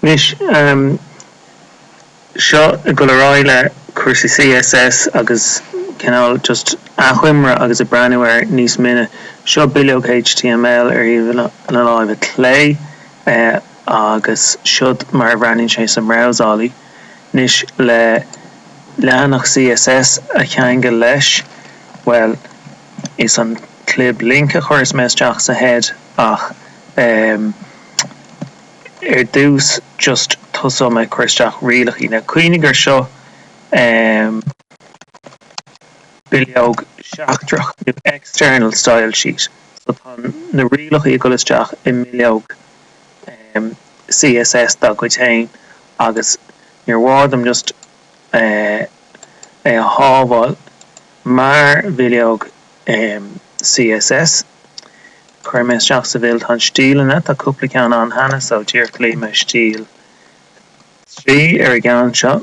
Nish, seo go le chuirsaí CSS agus just achhuimre agus a breanúir níos mine seo Bileog HTML ar híomh an láimh clé agus siod mar bhreaann sé sa mrásálaí níos le leanach CSS a cheanga leis well is an clib link a chuir meisteach sa head ach dús just tusa me chuisteach rialach na cuoinigur seo Bileog Seachtrach new external style sheet so na rialach í golisteach I Bileog CSS da go tain agus níor bhádam just hábháil mar Bileog CSS chuir meisteach sa bhfuil an stílanna tá cúpla ceann an hana so tíor clí me stíl trí ar a gceann seo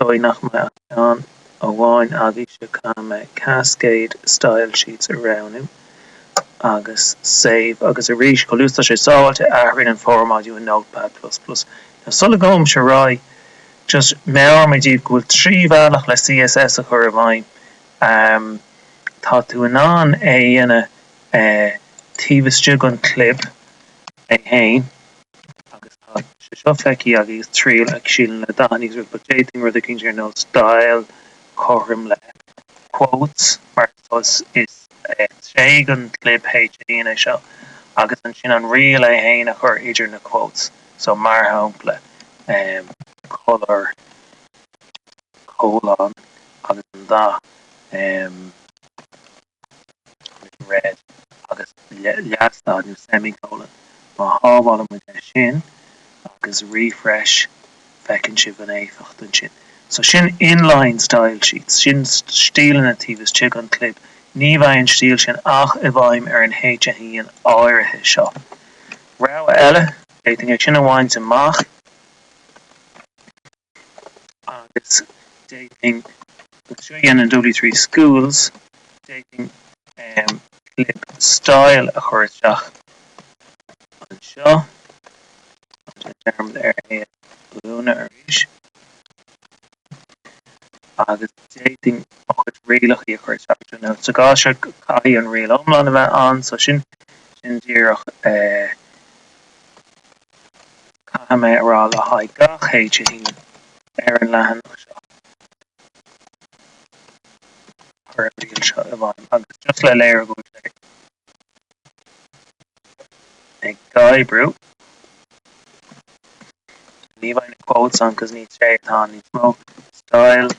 dóigh nach me an óháin agus se me cascade style sheets around him agus save agus a ríis choústa sé sáilte airrin an formáidú in Notepad++. Tá sulla gom se rá just mear me díobh gohfuil trí bhealach le CSS a chur a bhain tá tú an dhéana tíbhaiste an clip é hain agus tá se seo feici agus tríal ag sílan le daníos ru budgeting rud a cinn nó style chom le quotes mar is sé an clip HTML seo agus an sin an rial é hain a chur idir na quotes so mar hapla color colon agus an da red agus leastá nu semicolon má hábháil mu sin agus refresh fecinn si an éfacht an sin so sin inline style sheets sin stílan natíves chi an clip ní bhain stíl sin ach a bhaim ar an héite híon áirithe seo ra eile éting ag sin amháin amach agus dating an W3 schools dating clip style a chuirteach an seo term ar luna aríis agus dating chud rialach í a chuirteach nó so gá se caí an rial omlan a bheith an so sin díreach cha mé ará le haid gach héite hín ar an lehan seo chuir rial seo a bhain agus just le léir go ag gaibrú ní bhain na quotes an cos ní sé tá ní smó style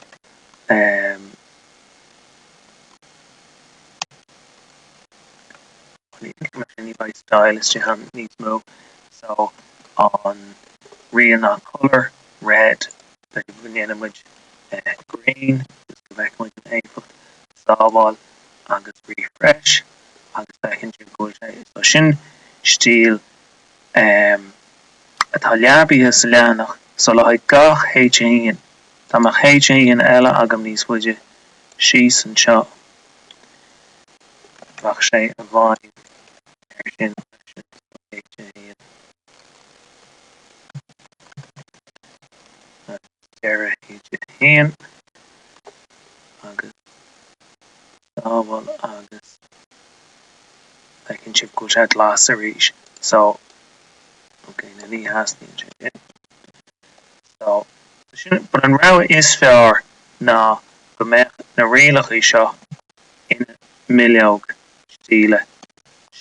ní bhaid style is han ní smó so an rian an colour red muid green go bheith muid an éfacht sábháil agus refresh agus fecinn sin go so sin stíl atá leabaithe sa leanach so le haid gach HTML tá mar HTML eile agam níos muide síos an seo bach sé a bhain ar sin HTML deire HTML agus sábháil agus fecinn sib go sé glas a ríis so okay na ní hasní so but an ra is fear ná go me na rialach í seo in Bileog stíle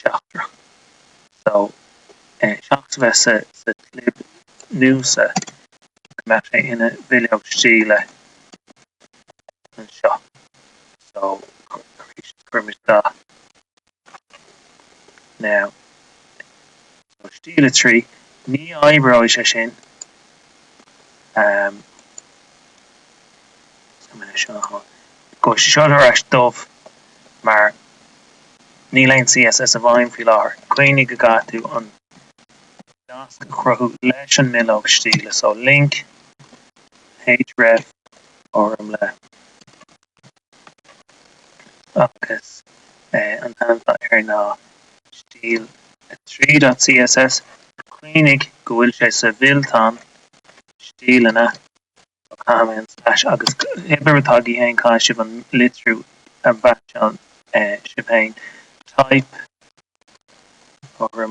Seachtrach so seach bheith sa clip núsa me sé ina Bileog stíle an seo so chumis da now so stíle trí ní eyebrow sé sin go seo as dómh mar ní leon CSS a bhain fi láthir cuoinnig go gatú an das go chruthú leis an Bileog stíle so link href orm le agus an anfa ar ná stíl 3.css cuoinnig go bhfuil sé sa bhiltán stíl yna comments agus eber tagi hain cá sib an litru a batch an sipain type over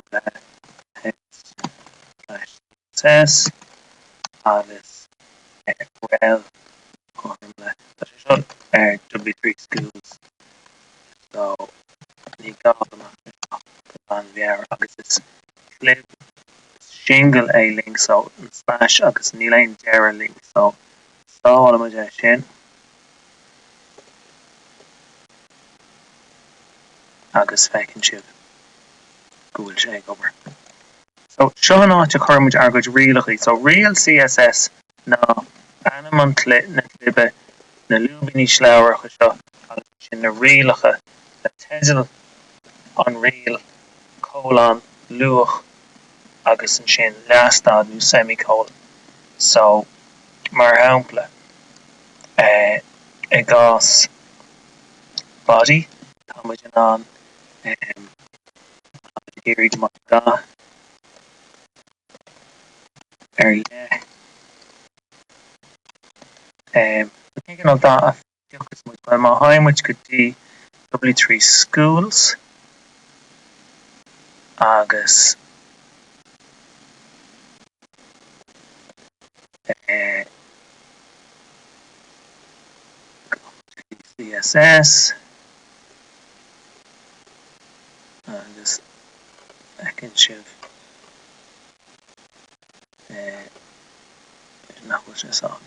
text /CSS agus well W3 schools so ní gá an bhear agus is flip shingle a link so slash agus ní lein deire link so stála mu de sin agus fecinn sib gúil sé gobar. So seo an áit a chumid agad rialachí so real CSS ná anam an na clibe na lúbiní sláircha seo agus sin na rialacha na tesil an real colon luach agus an sin lastad nu semicolon so mar hampla e gás body táid an géirí mar gá le thinking of that my high which could be W3 schools agus CSS agus second shift was just off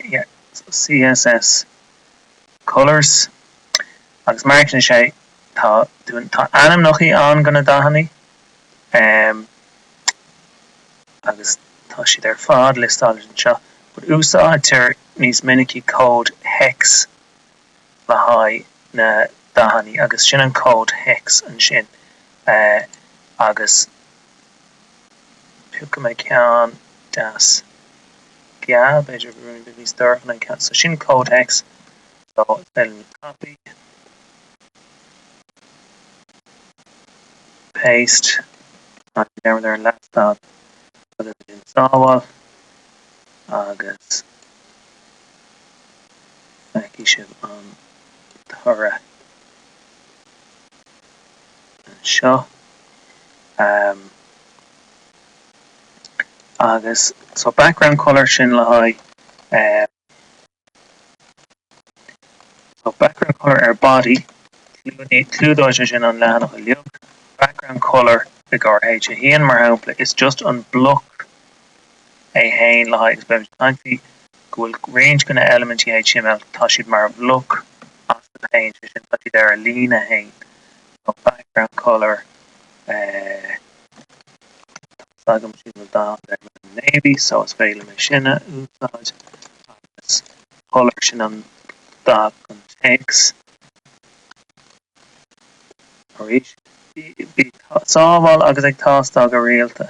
yeah so CSS colors agus marking sé tá anam nochi an gonna dahanni agus tá si der fad list all seo but úsá tir níos minicí code hex le hai na dahanni agus sin an code hex an sin agus piúca me cean das yeah, better running the start and I can so shin code hex so then copy paste down there last out other than install agus ship on Torah and show agus so background color sin le hai so background color body clúdóide sin an leanach a liog background color the gar H a hían mar hapla is just an block a hain le hai is bev tanfi gohfuil range gonna element HTML tá siad mar block as the page sin tá there a lína hain so background color sagam sin da navy so it's fail me sinna úsáid agus color sin an da an text oris bí sábháil agus ag tástag a réalta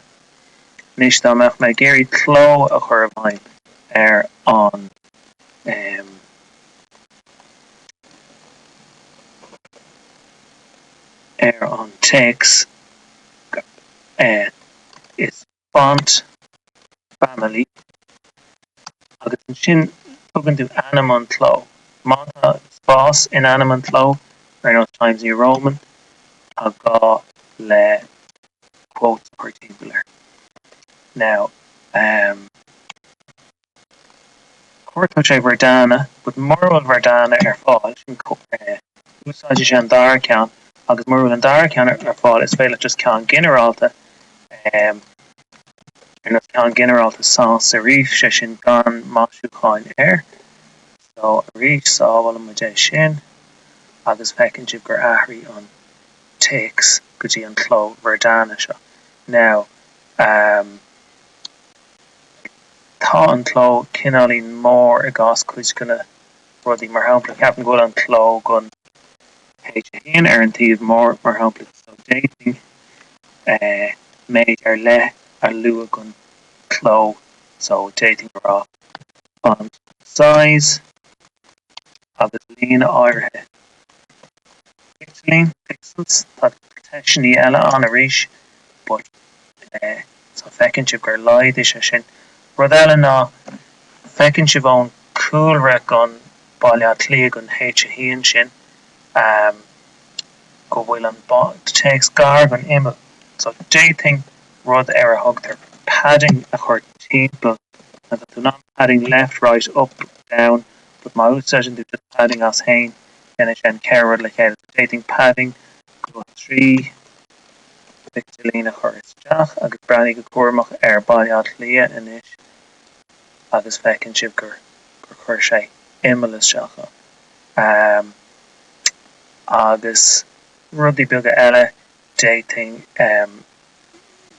níos dá meach me géirí cló a chur bhain an on text is font family agus an sin tugann tú animan tló mata spás in animan tló ar Times New Roman a gá le quotes particular now cuairtó sé Verdana but moral Verdana ar fáil sin úsáide sé an dar account agus moral an dar account ar fáil is féile just cean generalta and cean generalta sans serif sé sin gan máisiúcháin air so a rí sábháil mu dé sin agus fecinn sib gur ahraí an takes gotí an cló Verdana seo now tá an cló cinálín mór a gás chuid gona rudí mar hampla ceapan go an cló gon H ar an tíomh mór mar hampla so dating méid ar le ar lua gon cló so dating rá font size agus lína áirithe pixels tá teisinaí eile an a ríis but so fecinn sib gur leid is sin Rodella ná fecinn si bhón coolre gon bailile clí gon héit a híon sin go bhfuil an takes gar gon imime. So dating rud ar a hugtar padding a chur timppla and do not padding left, right, up, down, but my session do just padding as hain and it's an care like dating padding go 3 Victorina Choristach agus brani go cuamach ar bailad lia inis agus fecinn sib gur chuir sé imime seacha. Agus rudí beaga eile dating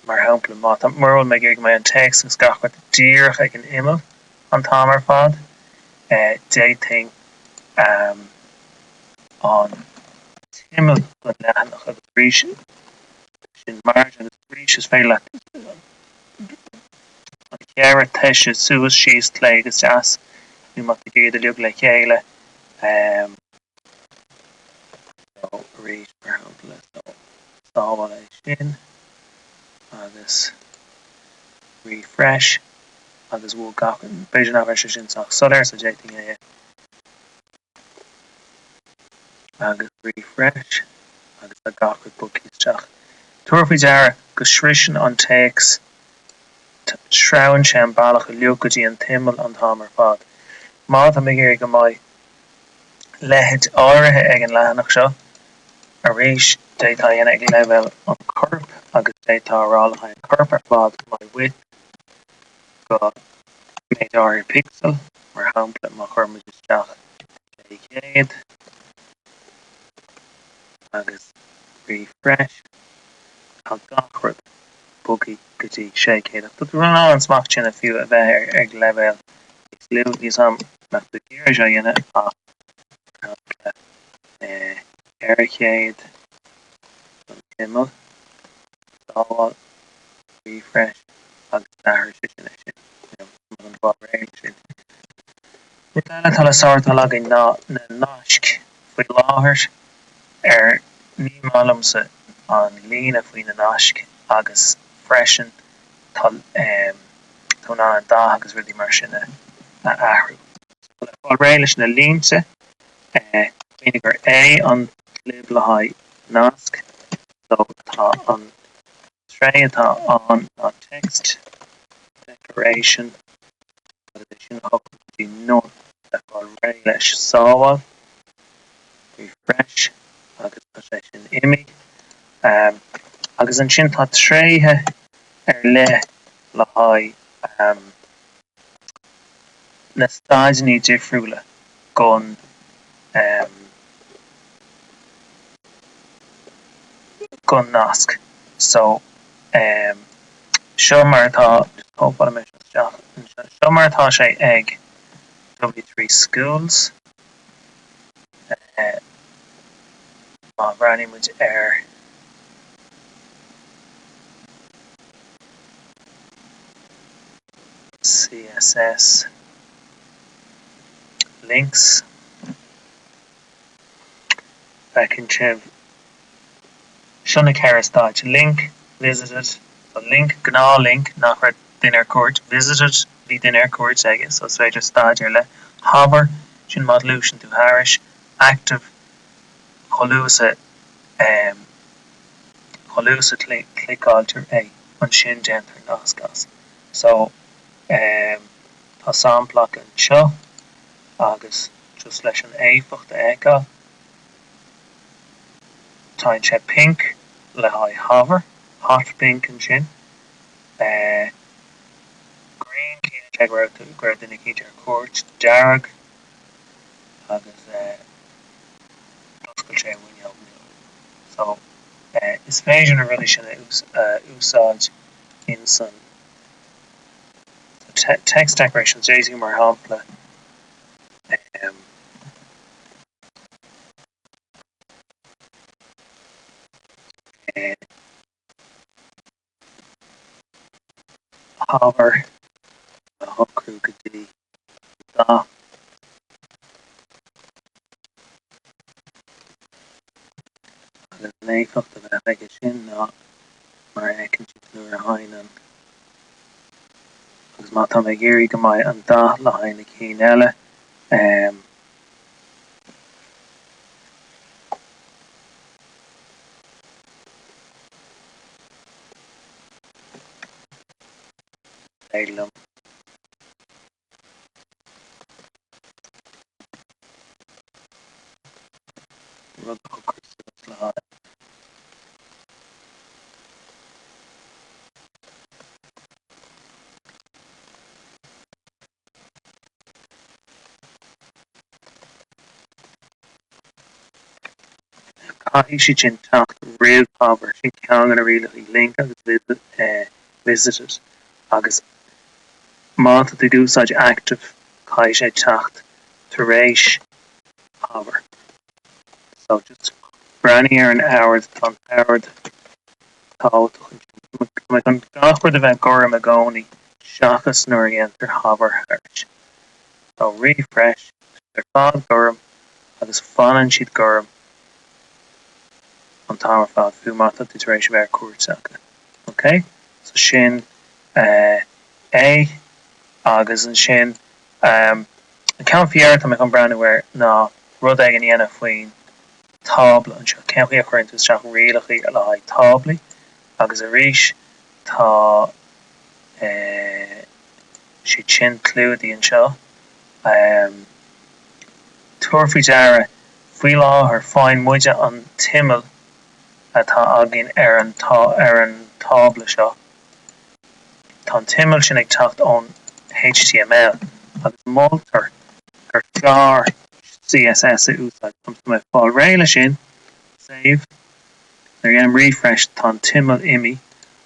mar hapla mat mar me ag me an text gus gachfu díirech ag an imime an tamar fad dating an timmel go lenach agus rí sin mar agus rí is féile an ceara teise suas síos lé agus as nu mat géad a liug le chéile rí mar hapla sábal é sin agus refresh agus bhfuil gachan beidir ná bheith sinach solir sa dating é agus refresh agus a gachar bookisteach. Tuairfí deara go srisin an takes shrown sé an bailach a luúgadí an timmel an tamar fad. Má a mé go mai lehead áirithe ag an lehanach seo a rééis détá dhéana ag level an corp agus détárála an corp ar fad mai wit go méid áir pixel mar hapla má churmaisteach céad agus refresh a gachrod bookie gotí sé céad. But run an smach sin a fiú a bheith ag level is liú níos am nach do géir sé dhéine ar céad an timmel dáil refresh agus dahar sin an bá réim sin. Rodella tal sáirtá agin ná na náisc faoi láthairt ar ní málamsa an lína faoin na náisc agus freisin tal ná an dá agus rudí mar sin a ahrú. Fá réiles na línse gur é an lib le haid nasc so tá an tré atá an text decoration sin hotí nó fá ré leis sábhal refresh agus sin imi agus an sin tá tréthe ar le haid na staidní difriúla gon gon nasc so seo martá seo martá sé ag W3 schools running muid ar CSS links back in Chev Shona Karastage link visited a link gná link nach dinner court visited the dinner court I guess so it's just start le hover sin modulation to Harish active Cholusa click alter a an sin genter nascas so tá samplach an seo agus just leis an éfacht eá táin sé pink le ha hover hot pink an sin green gra dinnig ar cuat darag agus sé so is féidir a rudi sin úsáid in san text decorations using mar hapla hover hocrú gotí dá agus néfacht a bheith aige sin ná mar ecinn si nuair a hain agus má tá mé géirí go maiid an dá le hainna cí eile éilem rud chugus le hain. Caithfidh si sin teacht réal power sin ceann a rialach link agus visited agus má tú dúsáid active cai sé teacht tar éis power. So just brownie ar an hour tan howard tá me an gachford a bheith gom a gcónaí seachas nuair a enter haver hurt. So refresh ar fád gom agus fanan siad gom an táir fád fiú mata tú tar éis bheith cuairteach. Okay? So sin é agus an sin an cean fiar me an brandware ná rud ag an dhéanamh faoin tabla an seo cean a chuint teach rialachaí a le haid tablaí agus a ríis tá si sin clúdaí an seo tuairfaí deara faoi láthair fáin muide an timil atá agin ar an tabla seo. Tá timil sin ag teacht ón HTML agus moltar ar fear CSS a úsáid comes me fáil réile sin save ar am refresh tá timil imi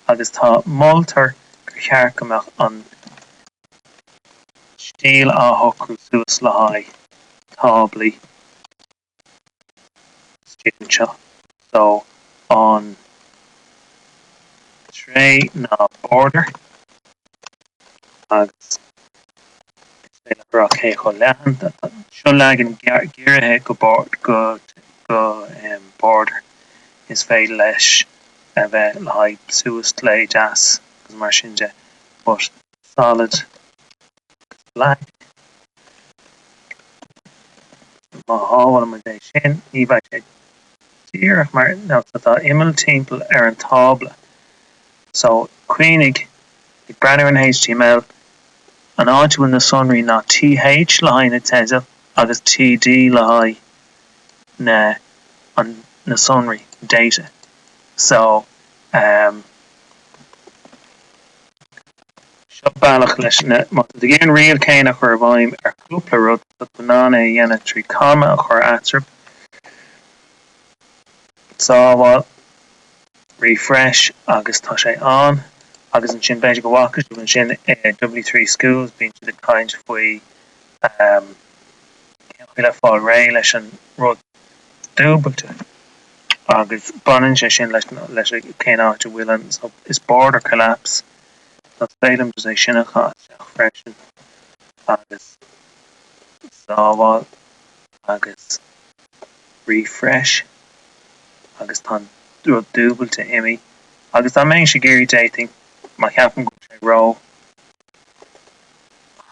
agus tá moltar gur chearcamach an stíl a hocrú suas le haid tablaí stíl seo. So on tray na border agus ra ché cho lehan seo legin gearithe go border is fé leis a bheith le haid suas lé jazz agus mar sinse but solid black má háhfuil mar dé sin ní bheith sé tíach mar ná tá imime timppla ar an tabla. So cuioinnig ag breanú an HTML an áitiúil na sonraí ná TH le haid na teise agus TD le haid na sonraí data. So seo bailach leis má de géan rial céine a chur bhaim ar cúpla rud a banana dhéana trí comma a chur atrib. Sábháil refresh agus tá sé an agus an sin beidir go bhhagus an sin W3 schools bín si de caiint faoi le fáil ré leis an rud dúbalta agus banan sé sin leis cé áte bhfuil so is border collapse tá félim é sinna chá freisin agus sábháil agus refresh agus tá rud dúbalta imi agus tá mé sé géirí dating má ceapan go sé rá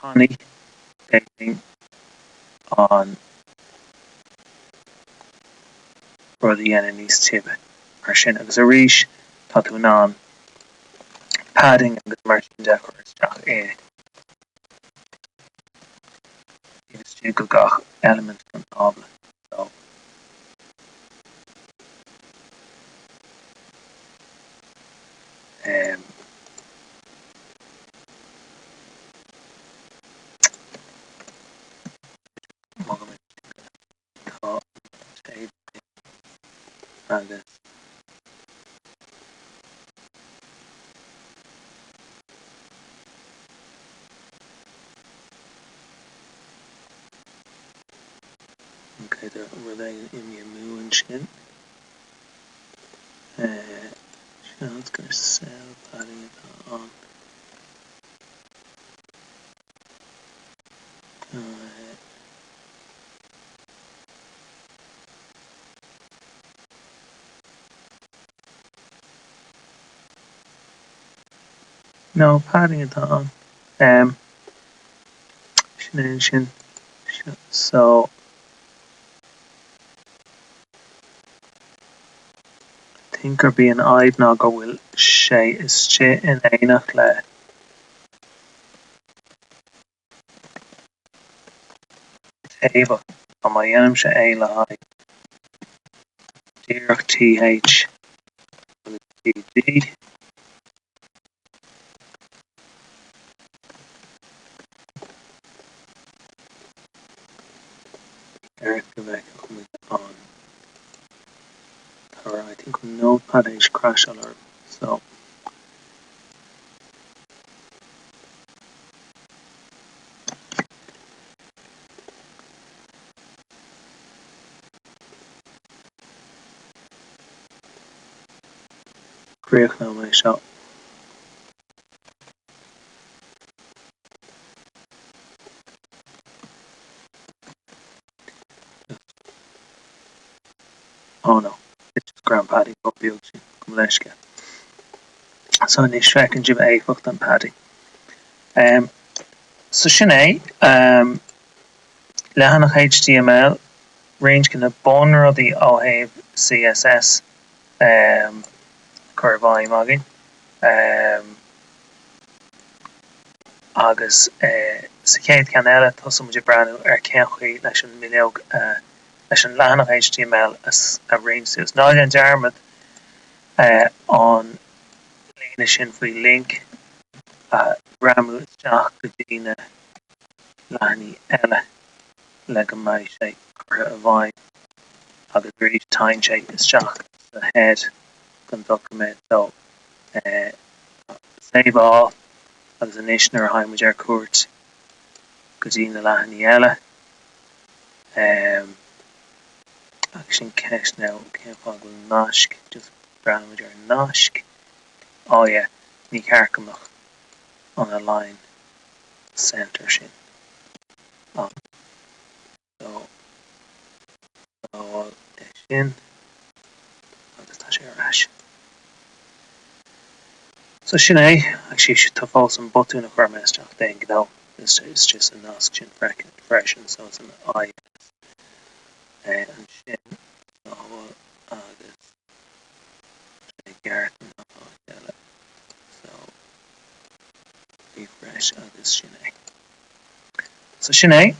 honey dating an rud a dhéana níos tibe mar sin agus a ríis tá tú ná padding agus mar sin decor isteach agus tú go gach element an tabla so agus okay the related in your moon shit let's go sell padding it on no padding it on So I think ar bíon aid ná go bhfuil sé is in éineach le taobh a má dhéanam sé é le haid díreach TH TD Eric go bheith on. Or I think Notepad is crash alert. So create now my shop. Oh no, it's just Grand Paddy up Bileog come leisce. So ní sreacann jib éificht an paddy. So sin é lehanach HTML range can a bon ruddy óhéamh CSS curváim agin agus sa chéad cean eile thosa muidir breanú ar ceanchaí leis an Bileog leis an lehanach HTML as a range suas. Ná an dearmad an líne sin faoi link ramú isteach go dtíine leanaí eile le go mbeidh sé curtha a bhain agus bríomh tain sé isteach sa head gon document so save all agus inis nuair a haimiid ar cuairt go dtíine leanaí eile agus sin ceist now ceapá go nasc just breanúid ar nasc oh yeah ní cearcamach on a line center sin so sin agus tá sé ar ais. So sin é actually should tá fós an botún a chuirméisteach den go it's just a nasc sin freshen so it's an I an sin agus Garrett so refresh agus sin é. So sin é